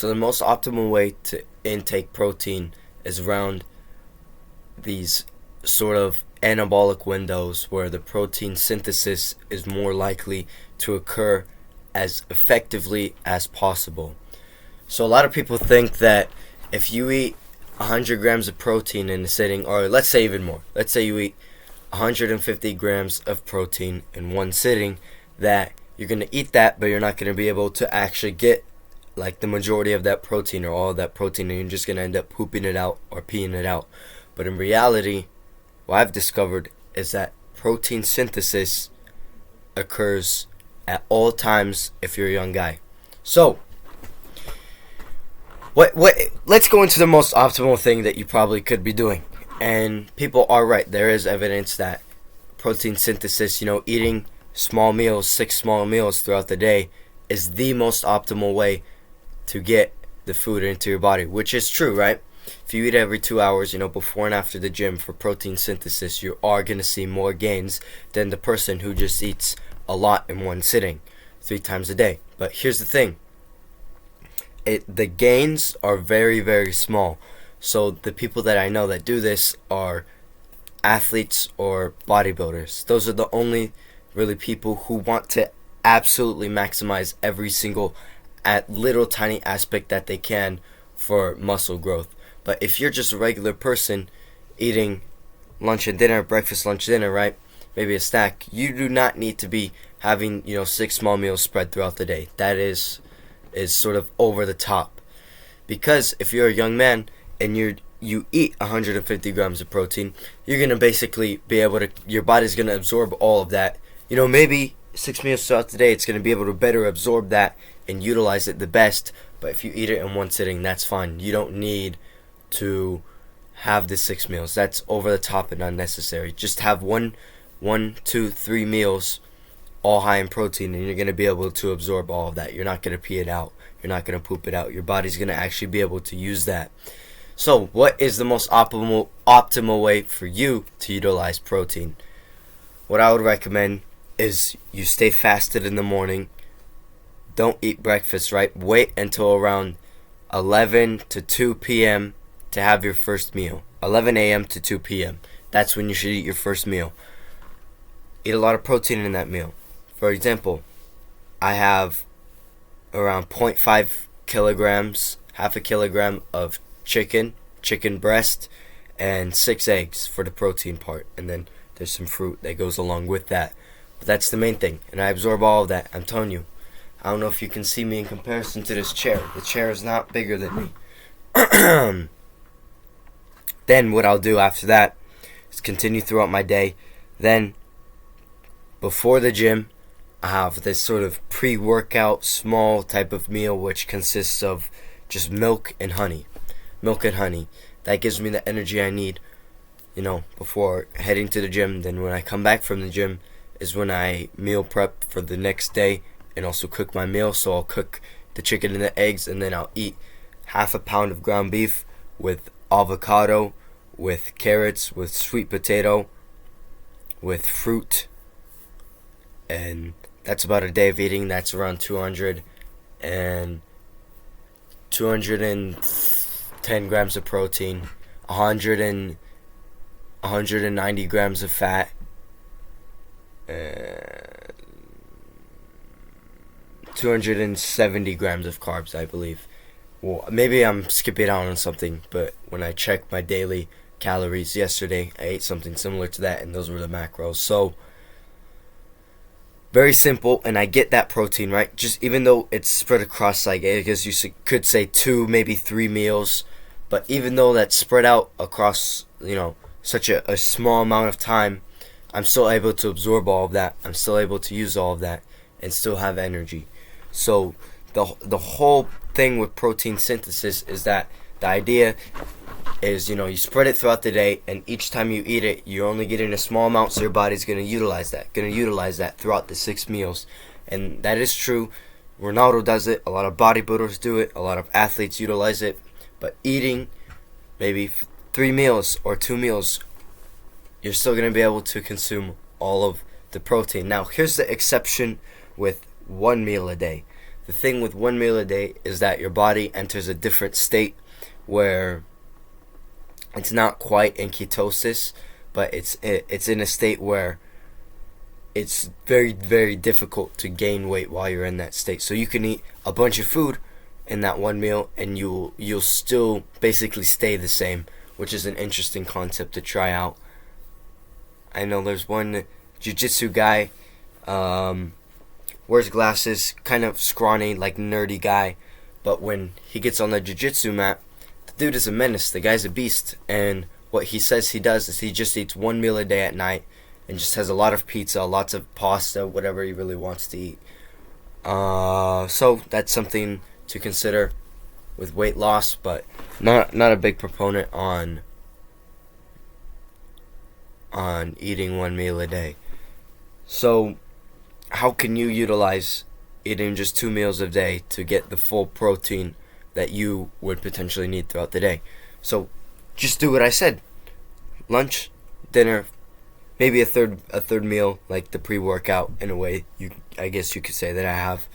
So the most optimal way to intake protein is around these sort of anabolic windows where the protein synthesis is more likely to occur as effectively as possible. So a lot of people think that if you eat 100 grams of protein in a sitting, or let's say even more, let's say you eat 150 grams of protein in one sitting, that you're going to eat that, but you're not going to be able to actually get like the majority of that protein or all of that protein, and you're just going to end up pooping it out or peeing it out. But in reality, what I've discovered is that protein synthesis occurs at all times if you're a young guy. So, let's go into the most optimal thing that you probably could be doing. And people are right. There is evidence that protein synthesis, eating small meals, 6 small meals throughout the day, is the most optimal way to get the food into your body, which is true, right? If you eat every 2 hours, before and after the gym for protein synthesis, you are going to see more gains than the person who just eats a lot in one sitting 3 times a day. But here's the thing. The gains are very, very small. So the people that I know that do this are athletes or bodybuilders. Those are the only really people who want to absolutely maximize every single little tiny aspect that they can for muscle growth. But if you're just a regular person eating lunch and dinner, breakfast, lunch, dinner, right? Maybe a snack. You do not need to be having, 6 small meals spread throughout the day. That is sort of over the top. Because if you're a young man and you eat 150 grams of protein, you're going to basically be able to, your body's going to absorb all of that. Maybe 6 meals throughout the day, it's going to be able to better absorb that and utilize it the best. But if you eat it in one sitting, that's fine. You don't need to have the 6 meals. That's over the top and unnecessary. Just have one, 2, 3 meals, all high in protein, and you're going to be able to absorb all of that. You're not going to pee it out. You're not going to poop it out. Your body's going to actually be able to use that. So what is the most optimal way for you to utilize protein? What I would recommend is you stay fasted in the morning. Don't eat breakfast, right? Wait until around 11 to 2 p.m. to have your first meal. 11 a.m. to 2 p.m. That's when you should eat your first meal. Eat a lot of protein in that meal. For example, I have around 0.5 kilograms, half a kilogram of chicken breast, and 6 eggs for the protein part. And then there's some fruit that goes along with that. But that's the main thing. And I absorb all of that. I'm telling you. I don't know if you can see me in comparison to this chair. The chair is not bigger than me. Then what I'll do after that is continue throughout my day. Then, before the gym, I have this sort of pre-workout small type of meal which consists of just milk and honey. Milk and honey. That gives me the energy I need, before heading to the gym. Then when I come back from the gym is when I meal prep for the next day and also cook my meal. So I'll cook the chicken and the eggs, and then I'll eat half a pound of ground beef with avocado, with carrots, with sweet potato, with fruit. And that's about a day of eating. That's around 210 grams of protein, 190 grams of fat, 270 grams of carbs, I believe. Well, maybe I'm skipping out on something, but when I checked my daily calories yesterday, I ate something similar to that, and those were the macros. So, very simple, and I get that protein, right? Just even though it's spread across, I guess you could say 2, maybe 3 meals, but even though that's spread out across, such a small amount of time, I'm still able to absorb all of that. I'm still able to use all of that and still have energy. So the whole thing with protein synthesis is that the idea is, you spread it throughout the day, and each time you eat it, you're only getting a small amount, so your body's going to utilize that throughout the 6 meals. And that is true. Ronaldo does it. A lot of bodybuilders do it. A lot of athletes utilize it. But eating maybe 3 meals or 2 meals, you're still going to be able to consume all of the protein. Now, here's the exception with 1 meal a day. The thing with one meal a day is that your body enters a different state where it's not quite in ketosis, but it's in a state where it's very, very difficult to gain weight while you're in that state. So you can eat a bunch of food in that one meal and you'll still basically stay the same, which is an interesting concept to try out. I know there's one jiu-jitsu guy, wears glasses, kind of scrawny, like nerdy guy, but when he gets on the jiu-jitsu mat, the dude is a menace. The guy's a beast, and what he says he does is he just eats one meal a day at night and just has a lot of pizza, lots of pasta, whatever he really wants to eat. So that's something to consider with weight loss, but not a big proponent on eating one meal a day. So how can you utilize eating just 2 meals a day to get the full protein that you would potentially need throughout the day? So just do what I said. Lunch, dinner, maybe a third meal, like the pre-workout, in a way, I guess you could say that I have.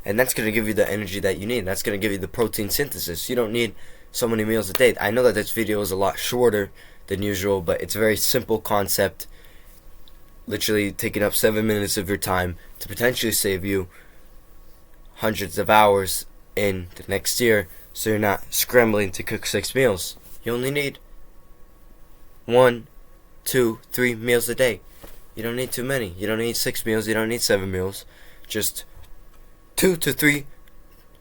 And that's going to give you the energy that you need. That's going to give you the protein synthesis. You don't need so many meals a day. I know that this video is a lot shorter than usual, but it's a very simple concept, literally taking up 7 minutes of your time to potentially save you hundreds of hours in the next year, so you're not scrambling to cook 6 meals. You only need 1, 2, 3 meals a day. You don't need too many. You don't need 6 meals. You don't need 7 meals. Just 2 to 3,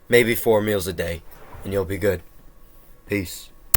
maybe 4 meals a day, and you'll be good. Peace.